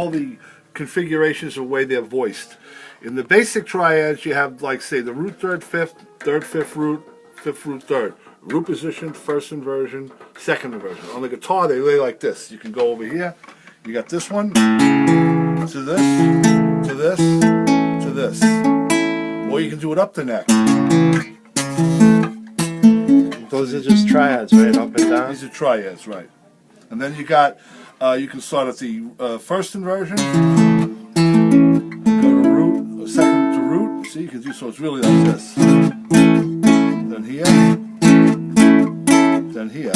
all the configurations of the way they're voiced. In the basic triads, you have, like, say, the root third, fifth root, third. Root position, first inversion, second inversion. On the guitar, they lay like this. You can go over here. You got this one, to this, to this, to this. Or you can do it up the neck. Those are just triads, right? Up and down? These are triads, right. And then you got, you can start at the first inversion, go to root, or second to root. See, you can do, so it's really like this. Then here, then here.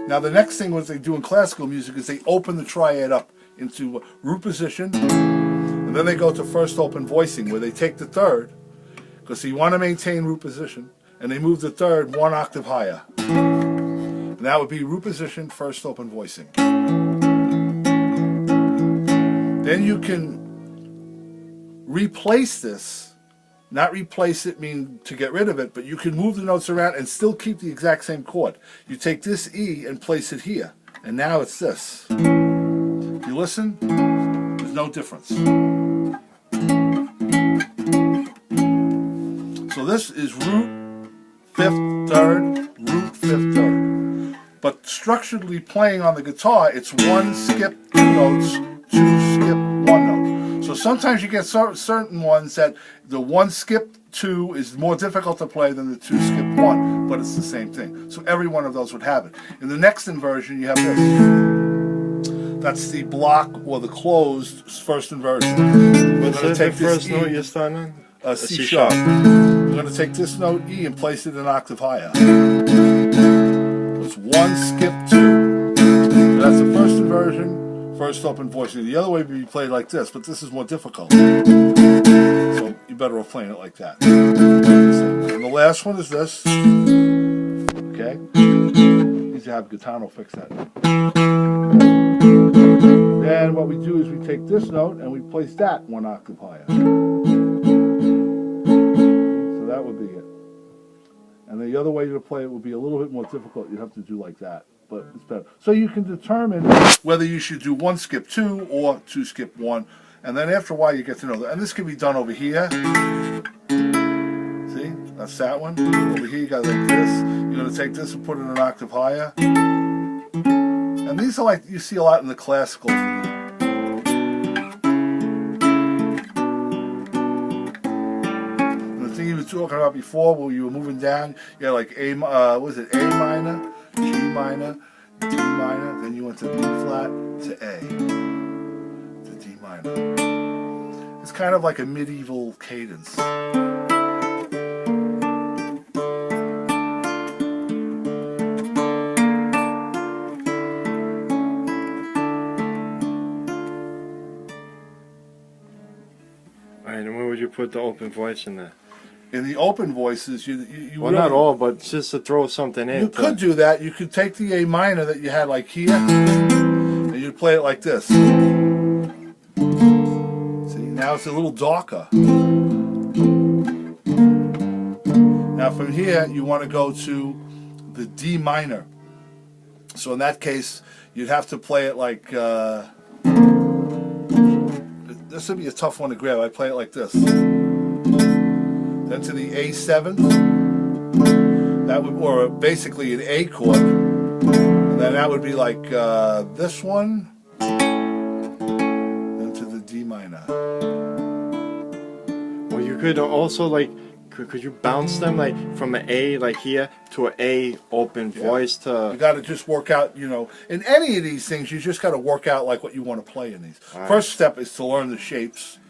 Now the next thing what they do in classical music is they open the triad up into root position, and then they go to first open voicing, where they take the third, because you want to maintain root position, and they move the third one octave higher. And that would be root position, first open voicing. Then you can replace this, not replace it mean to get rid of it, but you can move the notes around and still keep the exact same chord. You take this E and place it here, and now it's this. If you listen, there's no difference. So this is root, fifth, third, root, fifth, third. But structurally playing on the guitar, it's one skip, two notes, two skip, one note. So sometimes you get certain ones that the one skip two is more difficult to play than the two skip one, but it's the same thing. So every one of those would have it. In the next inversion, you have this. That's the block or the closed first inversion. What's the first note you're starting on? C sharp. We're going to take this note E and place it an octave higher. It's one skip two. That's the first inversion, first open voicing. The other way would be played like this, but this is more difficult. So you're better off playing it like that. And the last one is this. Okay? Need to have Gaetano fix that. Then what we do is we take this note and we place that one octave higher. So that would be it. And the other way to play it would be a little bit more difficult. You'd have to do like that, but it's better. So you can determine whether you should do one skip two or two skip one. And then after a while you get to know that. And this can be done over here. See? That's that one. Over here you got like this. You're going to take this and put it an octave higher. And these are like, you see a lot in the classical. And the thing you were talking about before, where you were moving down, you had like A, what was it, A minor, G minor, D minor, then you went to B flat to A, to D minor. It's kind of like a medieval cadence. And where would you put the open voice in there? In the open voices, you well, really, not all, but just to throw something in. You could do that. You could take the A minor that you had like here, and you'd play it like this. See, now it's a little darker. Now from here, you want to go to the D minor. So in that case, you'd have to play it like, this would be a tough one to grab. I play it like this. Then to the A7, that would, or basically an A chord, and then that would be like this one, then to the D minor. Well, you could also like, could you bounce them like from an A like here to an A open voice to? You got to just work out, you know, in any of these things, you just got to work out like what you want to play in these. Right. First step is to learn the shapes,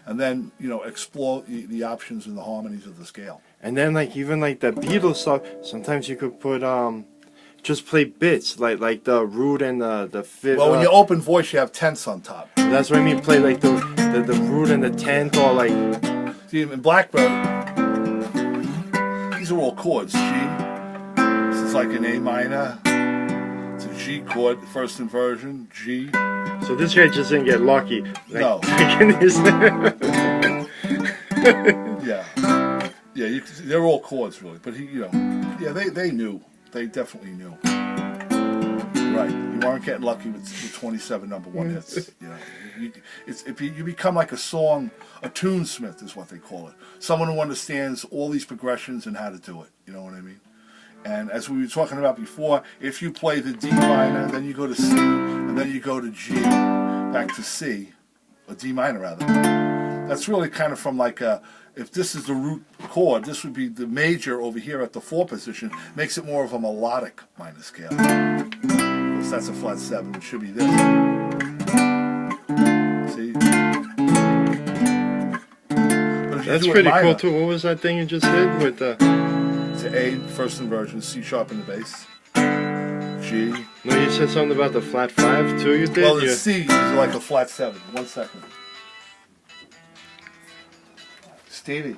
and then, you know, explore the options and the harmonies of the scale. And then like even like the Beatles stuff, sometimes you could put just play bits like the root and the fifth. Well, when you open voice, you have tenths on top. That's what I mean. Play like the root and the tenth, or like. See, in Blackbird, these are all chords. G. This is like an A minor. It's a G chord, first inversion. G. So this guy just didn't get lucky. Like, No. Yeah. Yeah, they're all chords, really. But he, you know, yeah, they knew. They definitely knew. Right. You aren't getting lucky with 27 number one hits. You know, you become like a tunesmith is what they call it. Someone who understands all these progressions and how to do it. You know what I mean? And as we were talking about before, if you play the D minor, then you go to C, and then you go to G, back to C, or D minor rather. That's really kind of from like if this is the root chord, this would be the major over here at the 4 position, makes it more of a melodic minor scale. Because that's a flat 7, it should be this. See? But if you That's do it pretty minor, cool too. What was that thing you just did with the? to A, first inversion, C sharp in the bass, G. No, you said something about the flat 5 too. You did. Well, the C is like a flat 7. 1 second. Stevie.